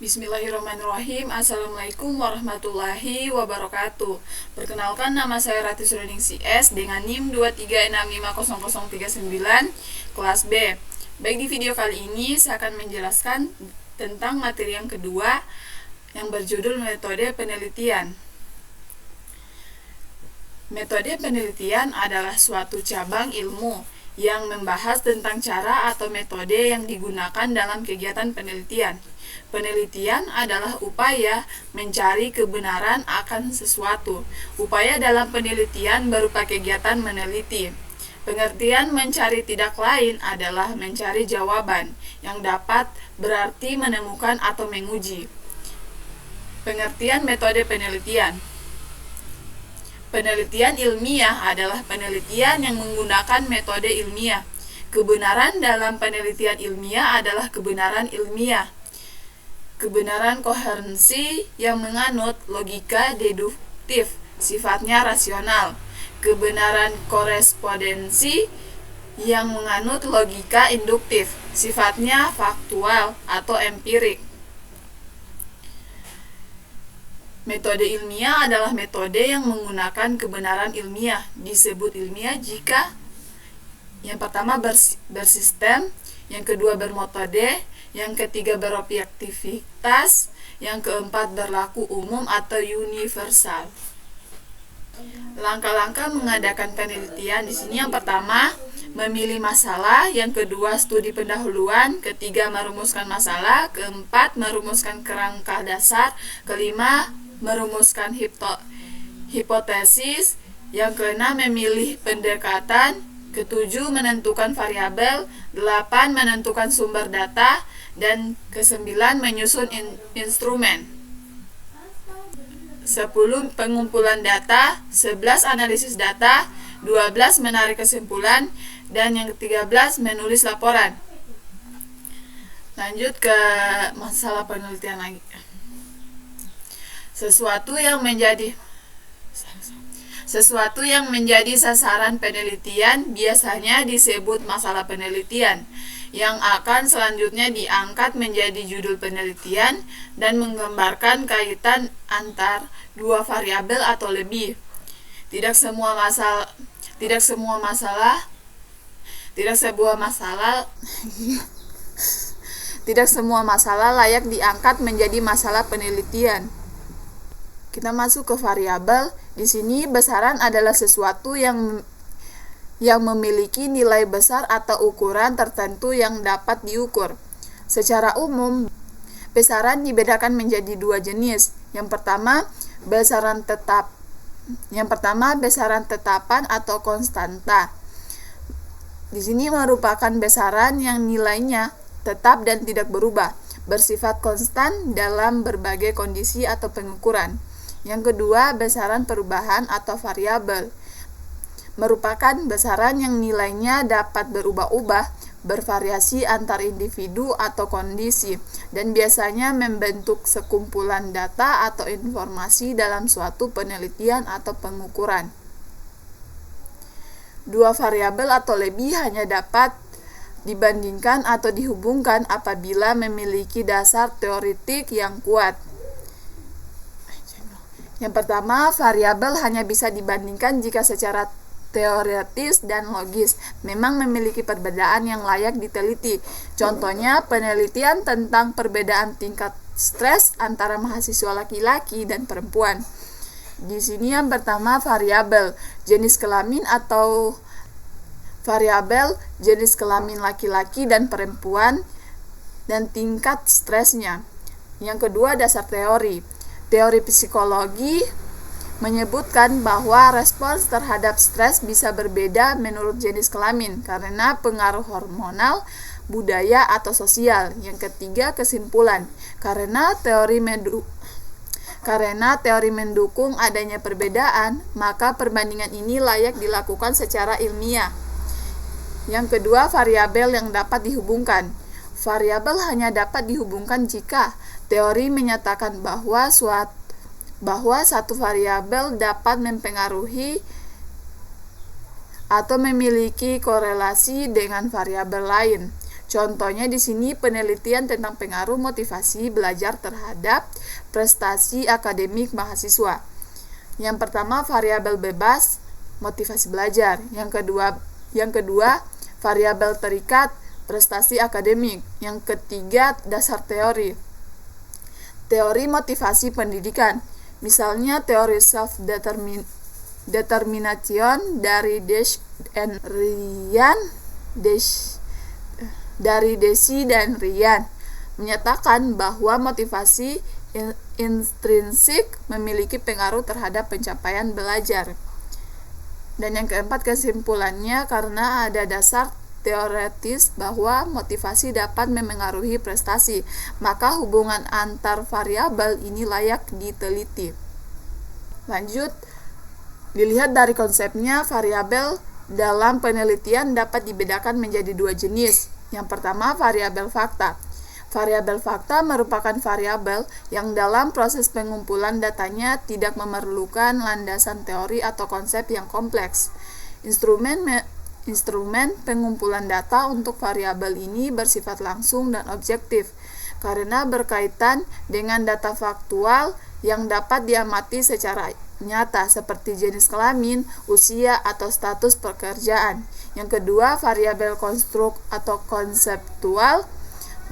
Bismillahirrahmanirrahim. Assalamualaikum warahmatullahi wabarakatuh. Perkenalkan, nama saya Rati Suraningsi S dengan NIM 236500039 kelas B. Baik, di video kali ini saya akan menjelaskan tentang materi yang kedua yang berjudul metode penelitian. Metode penelitian adalah suatu cabang ilmu yang membahas tentang cara atau metode yang digunakan dalam kegiatan penelitian. Penelitian adalah upaya mencari kebenaran akan sesuatu. Upaya dalam penelitian berupa kegiatan meneliti. Pengertian mencari tidak lain adalah mencari jawaban, yang dapat berarti menemukan atau menguji. Pengertian metode penelitian. Penelitian ilmiah adalah penelitian yang menggunakan metode ilmiah. Kebenaran dalam penelitian ilmiah adalah kebenaran ilmiah. Kebenaran koherensi yang menganut logika deduktif, sifatnya rasional. Kebenaran korespondensi yang menganut logika induktif, sifatnya faktual atau empirik. Metode ilmiah adalah metode yang menggunakan kebenaran ilmiah. Disebut ilmiah jika yang pertama bersistem, yang kedua bermetode, yang ketiga berobjektivitas, yang keempat berlaku umum atau universal. Langkah-langkah mengadakan penelitian di sini yang pertama memilih masalah, yang kedua studi pendahuluan, ketiga merumuskan masalah, keempat merumuskan kerangka dasar, kelima merumuskan hipotesis, yang keenam memilih pendekatan, ketujuh menentukan variabel, 8 menentukan sumber data, dan kesembilan menyusun instrumen. 10 pengumpulan data, 11 analisis data, 12 menarik kesimpulan, dan yang ke-13 menulis laporan. Lanjut ke masalah penelitian lagi. Sesuatu yang menjadi sasaran penelitian biasanya disebut masalah penelitian, yang akan selanjutnya diangkat menjadi judul penelitian dan menggambarkan kaitan antar dua variabel atau lebih. Tidak sebuah masalah layak diangkat menjadi masalah penelitian. Kita masuk ke variabel. Di sini besaran adalah sesuatu yang memiliki nilai besar atau ukuran tertentu yang dapat diukur. Secara umum, besaran dibedakan menjadi dua jenis. Yang pertama, besaran tetapan atau konstanta. Di sini merupakan besaran yang nilainya tetap dan tidak berubah, bersifat konstan dalam berbagai kondisi atau pengukuran. Yang kedua, besaran perubahan atau variabel merupakan besaran yang nilainya dapat berubah-ubah, bervariasi antar individu atau kondisi, dan biasanya membentuk sekumpulan data atau informasi dalam suatu penelitian atau pengukuran. Dua variabel atau lebih hanya dapat dibandingkan atau dihubungkan apabila memiliki dasar teoretik yang kuat. Yang pertama, variabel hanya bisa dibandingkan jika secara teoretis dan logis memang memiliki perbedaan yang layak diteliti. Contohnya, penelitian tentang perbedaan tingkat stres antara mahasiswa laki-laki dan perempuan. Di sini yang pertama variabel jenis kelamin atau variabel jenis kelamin laki-laki dan perempuan dan tingkat stresnya. Yang kedua, dasar teori. Teori psikologi menyebutkan bahwa respons terhadap stres bisa berbeda menurut jenis kelamin karena pengaruh hormonal, budaya, atau sosial. Yang ketiga, kesimpulan. Karena teori mendukung adanya perbedaan, maka perbandingan ini layak dilakukan secara ilmiah. Yang kedua, variabel yang dapat dihubungkan. Variabel hanya dapat dihubungkan jika teori menyatakan bahwa satu variabel dapat mempengaruhi atau memiliki korelasi dengan variabel lain. Contohnya di sini penelitian tentang pengaruh motivasi belajar terhadap prestasi akademik mahasiswa. Yang pertama, variabel bebas motivasi belajar. Yang kedua, variabel terikat prestasi akademik. Yang ketiga, dasar teori. Teori motivasi pendidikan. Misalnya teori self-determination dari Deci dan Ryan menyatakan bahwa motivasi intrinsik memiliki pengaruh terhadap pencapaian belajar. Dan yang keempat, kesimpulannya, karena ada dasar teoretis bahwa motivasi dapat memengaruhi prestasi, maka hubungan antar variabel ini layak diteliti. Lanjut, dilihat dari konsepnya, variabel dalam penelitian dapat dibedakan menjadi dua jenis. Yang pertama, variabel fakta. Variabel fakta merupakan variabel yang dalam proses pengumpulan datanya tidak memerlukan landasan teori atau konsep yang kompleks. Instrumen pengumpulan data untuk variabel ini bersifat langsung dan objektif karena berkaitan dengan data faktual yang dapat diamati secara nyata seperti jenis kelamin, usia, atau status pekerjaan. Yang kedua, variabel konstruk atau konseptual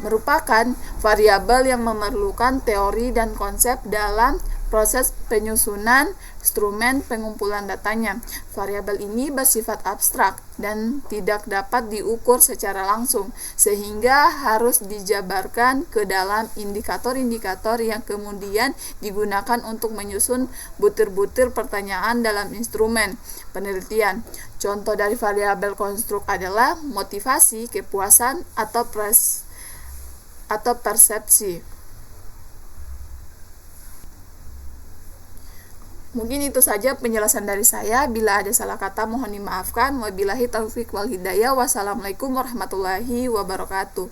merupakan variabel yang memerlukan teori dan konsep dalam proses penyusunan instrumen pengumpulan datanya. Variabel ini bersifat abstrak dan tidak dapat diukur secara langsung, sehingga harus dijabarkan ke dalam indikator-indikator yang kemudian digunakan untuk menyusun butir-butir pertanyaan dalam instrumen penelitian. Contoh dari variabel konstruk adalah motivasi, kepuasan, atau persepsi. Mungkin itu saja penjelasan dari saya. Bila ada salah kata mohon dimaafkan. Wabillahi taufiq wal hidayah. Wassalamualaikum warahmatullahi wabarakatuh.